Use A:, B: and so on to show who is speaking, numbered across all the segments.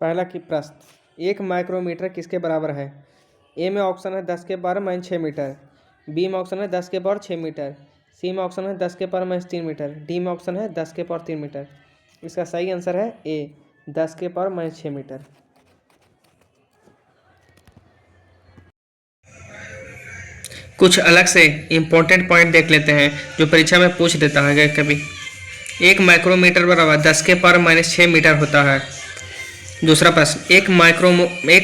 A: पहला की प्रश्न, 1 माइक्रोमीटर किसके बराबर है? ए में ऑप्शन है 10 के पावर माइनस 6 मीटर, बी में ऑप्शन है 10 के पावर 6 मीटर, सी में ऑप्शन है 10 के पावर माइनस 3 मीटर, डी में ऑप्शन है 10 के पावर 3 मीटर। इसका सही आंसर है ए, 10 के पावर माइनस 6 मीटर।
B: कुछ अलग से इम्पोर्टेंट पॉइंट देख लेते हैं जो परीक्षा में पूछ देता है कभी। 1 माइक्रोमीटर बराबर 10 के पावर माइनस 6 मीटर होता है। दूसरा प्रश्न, 1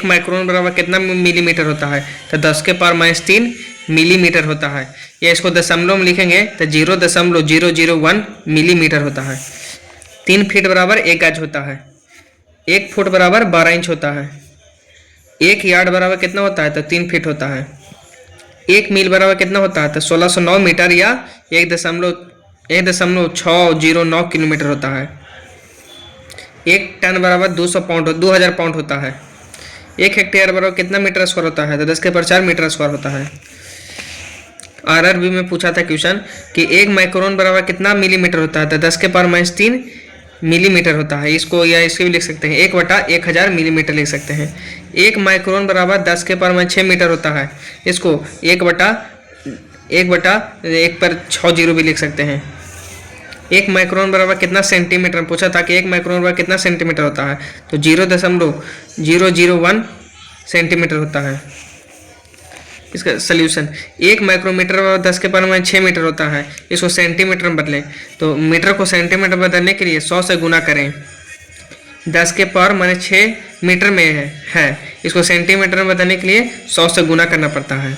B: माइक्रोन बराबर कितना मिलीमीटर होता है? तो 10 के पावर माइनस 3 मिलीमीटर होता है। या इसको दशमलव में लिखेंगे तो 0.001 मिलीमीटर होता है। 3 फीट बराबर 1 गज होता है। 1 फुट बराबर 12 इंच होता है। 1 यार्ड बराबर कितना होता है? तो 3 फीट होता है। 1 मील बराबर कितना होता है? तो 1609 मीटर या 1.609 किलोमीटर होता है। 1 टन बराबर 2000 पाउंड होता है। 1 हेक्टेयर बराबर कितना मीटर स्क्वायर होता है? तो 10 के पावर 4 मीटर स्क्वायर होता है। आरआरबी में पूछा था क्वेश्चन कि 1 माइक्रोन बराबर कितना मिलीमीटर होता है? तो 10 के पावर माइनस 3 मिलीमीटर होता है। इसको या इसको भी लिख सकते हैं 1/1000 मिलीमीटर लिख सकते हैं। 1 माइक्रोन बराबर 10 के पावर माइनस 6 मीटर होता है। इसको 1/1 पर 6 जीरो भी लिख सकते हैं। 1 माइक्रोन बराबर कितना सेंटीमीटर पूछा था कि 1 माइक्रोन बराबर कितना सेंटीमीटर होता है? तो 0.001 सेंटीमीटर होता है। इसका सल्यूशन, 1 माइक्रोमीटर बराबर 10 के पावर में 6 मीटर होता है। इसको सेंटीमीटर में बदलें तो मीटर को सेंटीमीटर बदलने के लिए 100 से गुना करें। 10 के पावर माइनस 6 मीटर में है, इसको सेंटीमीटर में बदलने के लिए 100 से गुना करना पड़ता है।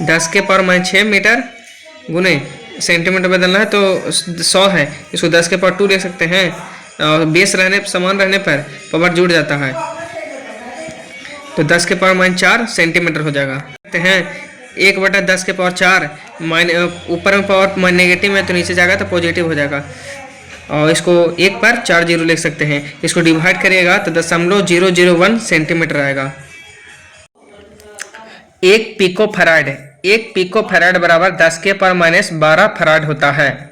B: 10 के पावर माइनस 6 मीटर गुने सेंटीमीटर बदलना है तो 100 है, इसको 10 के पावर 2 ले सकते हैं। और बेस समान रहने पर पावर जुड़ जाता है तो 10 के पावर माइनस 4 सेंटीमीटर हो जाएगा। कहते हैं 1/10 के पावर 4 ऊपर में पावर नेगेटिव है तो नीचे जाएगा तो पॉजिटिव हो जाएगा। और इसको 1 पर 4 जीरो लिख सकते हैं। इसको डिवाइड करिएगा तो 0.001 सेंटीमीटर आएगा। 1 पिको फैराड बराबर 10 के पावर माइनस 12 फैराड होता है।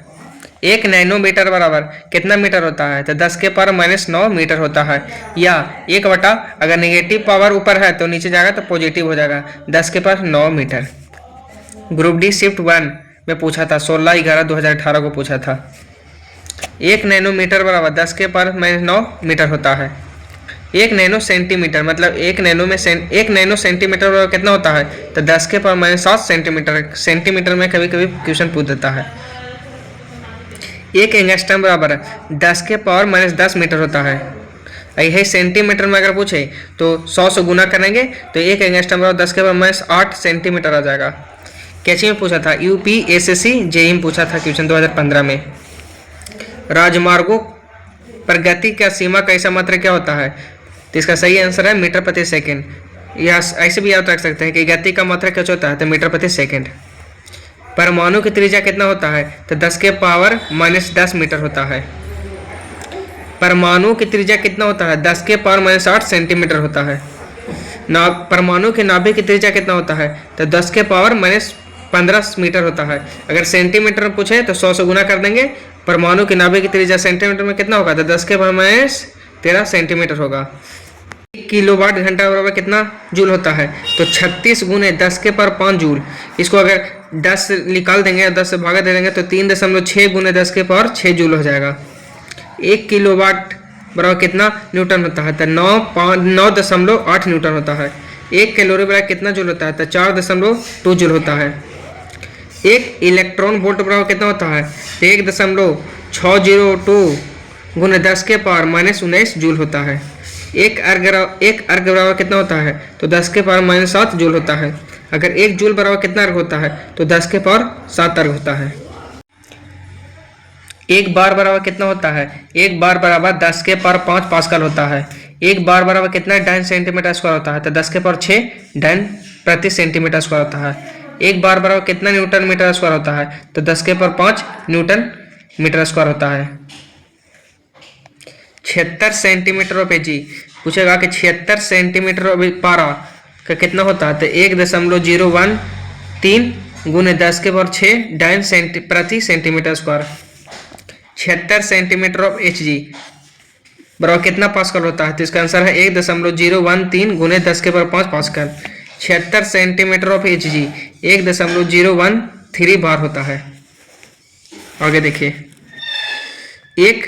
B: 1 नैनोमीटर बराबर कितना मीटर होता है? तो 10 के पावर माइनस 9 मीटर होता है। या 1 बटा अगर नेगेटिव पावर ऊपर है तो नीचे जाएगा तो पॉजिटिव हो जाएगा, 10 के power 9 metre. Group D shift 1 में पूछा था, 16/11/2018 को पूछा था। 1 नैनोमीटर बराबर 10 के पावर माइनस 9 मीटर होता है। 1 नैनो सेंटीमीटर मतलब 1 नैनो सेंटीमीटर बराबर कितना होता है? तो 10 के पावर माइनस 7 सेंटीमीटर। सेंटीमीटर में कभी कभी क्वेश्चन पूछ देता है। 1 एंगस्ट्रम बराबर 10 के पावर माइनस 10 मीटर होता है। यही सेंटीमीटर में अगर पूछे तो 100 से गुना करेंगे तो 1 एंगस्ट्रम बराबर 10 के पावर माइनस 8 सेंटीमीटर आ जाएगा। कैची में पूछा था, यूपीएसएससी जेईई में पूछा था क्वेश्चन 2015 में। राजमार्गों पर गति का सीमा का ऐसा मात्रा क्या होता है? तो इसका सही आंसर है मीटर प्रति सेकेंड। या ऐसे भी याद रख सकते हैं कि गति का मात्रा क्या होता है? तो मीटर प्रति सेकेंड। परमाणु की त्रिज्या कितना होता है? तो 10 के पावर माइनस 10 मीटर होता है। परमाणु की त्रिज्या कितना होता है? 10 के पावर माइनस 8 सेंटीमीटर होता है। परमाणु के नाभिक की त्रिज्या कितना होता है? तो 10 के पावर माइनस 15 मीटर होता है। अगर सेंटीमीटर में पूछे तो 100 से गुना कर देंगे। परमाणु के नाभिक की त्रिज्या सेंटीमीटर में कितना होगा? तो 10 के पावर माइनस 13 सेंटीमीटर होगा। 1 किलोवाट घंटा बराबर कितना जूल होता है? तो 36 गुने 10 के पावर 5 जूल। इसको अगर 10 निकाल देंगे, 10 से भागा दे देंगे तो 3.6 गुने 10 के पावर 6 जूल हो जाएगा। 1 किलोवाट बराबर कितना न्यूटन होता है? तो 9.8 न्यूटन होता है। 1 कैलोरी बराबर कितना जूल होता है? तो 4.2 जूल होता है। 1 इलेक्ट्रॉन वोल्ट बराबर कितना होता है? तो 1.602 गुने 10 के पावर माइनस 19 जूल होता है। 1 अर्ग बराबर कितना होता है? तो 10 के पावर माइनस 7 जूल होता है। अगर 1 जूल बराबर कितना अर्ग होता है? तो 10 के पावर 7 अर्ग होता है। 1 बार बराबर कितना होता है? 1 बार बराबर 10 के पावर 5 पास्कल होता है। 1 बार बराबर कितना डाइन सेंटीमीटर स्क्वायर होता है? तो 10 के पावर 6 डाइन प्रति सेंटीमीटर स्क्वायर होता है। 1 बार बराबर कितना न्यूटन मीटर स्क्वायर होता है? तो 10 के पावर 5 न्यूटन मीटर स्क्वायर होता है। 76 सेंटीमीटर ऑफ एजी पूछेगा कि 76 सेंटीमीटर ऑफ पारा का कितना होता है? तो 1.013 गुने 10 के पावर 6 डाइन प्रति centimetre square. 76 centimetre of H G बराबर कितना पास्कल होता है? तो इसका आंसर है 1.013 गुने 10 के power 5 pascal. 76 centimetre of Hg 1.013 बार होता है। आगे देखिए, एक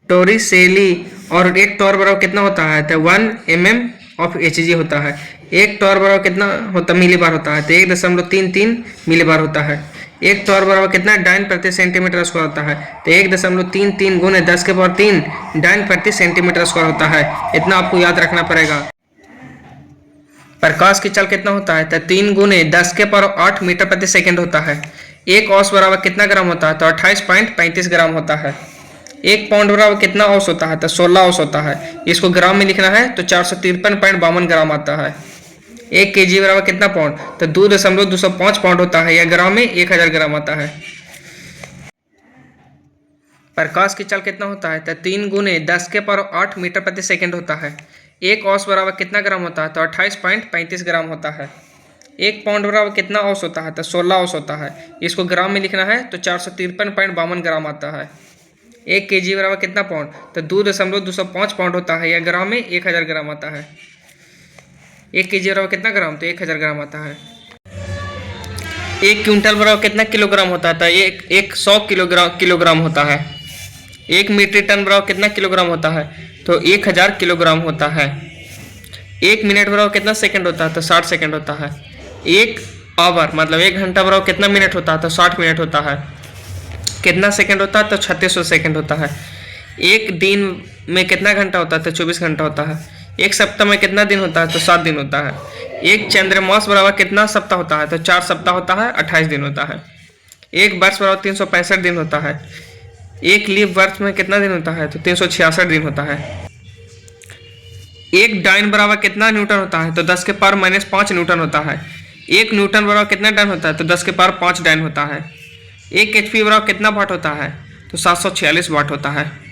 B: टोरिसेली और एक टॉर बराबर कितना होता है? तो 1 mm ऑफ Hg होता है। एक टॉर बराबर कितना होता मिली बार होता है? तो 1.33 मिली बार होता है। एक टॉर बराबर कितना डाइन प्रति सेंटीमीटर स्क्वायर होता है? तो 1.33 गुने 10 के पावर 3 डाइन प्रति सेंटीमीटर स्क्वायर होता है। इतना आपको याद रखना पड़ेगा। प्रकाश की चल कितना होता है? तो 3 गुने 10 के पावर 8 मीटर प्रति सेकेंड होता है। एक औस बराबर कितना ग्राम होता है? तो 28.35 ग्राम होता है। एक पाउंड बराबर कितना औस होता है? तो 16 औस होता है। इसको ग्राम में लिखना है तो 453.52 ग्राम आता है। एक केजी बराबर कितना पाउंड? तो 2.205 पाउंड होता है। या ग्राम में 1000 ग्राम आता है। प्रकाश की चल कितना होता है? तो 3 गुने 10 के पावर 8 मीटर प्रति सेकेंड होता है। एक औस बराबर कितना ग्राम होता है? तो 28.35 ग्राम होता है। एक पाउंड बराबर कितना औस होता है? तो 16 औस होता है। इसको ग्राम में लिखना है तो 453.52 ग्राम आता है। एक केजी बराबर कितना पाउंड? तो 2.205 पाउंड होता है। या ग्राम में 1000 ग्राम आता है। एक केजी बराबर कितना ग्राम? तो 1000 ग्राम आता है। एक क्विंटल बराबर कितना किलोग्राम होता है? तो एक 100 किलोग्राम होता है। एक मीट्रिक टन बराबर कितना किलोग्राम होता है? तो 1000 किलोग्राम होता है। एक मिनट बराबर कितना सेकंड होता है? तो 60 सेकंड होता है। एक आवर मतलब 1 घंटा बराबर कितना मिनट होता है? तो 60 मिनट होता है। कितना सेकंड होता है? तो 3600 सेकंड होता है। एक दिन में कितना घंटा होता है? तो 24 घंटा होता है। एक सप्ताह में कितना दिन होता है? तो 7 दिन होता है। एक चंद्रमास बराबर कितना सप्ताह होता है? तो 4 सप्ताह होता है, 28 दिन होता है। एक वर्ष बराबर 365 दिन होता है। एक लीप वर्ष में कितना दिन होता है? तो 366 दिन होता है। एक डाइन बराबर कितना न्यूटन होता है? तो 10 के पावर -5 न्यूटन होता है। एक न्यूटन बराबर कितना डाइन होता है? तो 10 के पावर 5 डाइन होता है। एक HP बराबर कितना वाट होता है? तो 746 वाट होता है।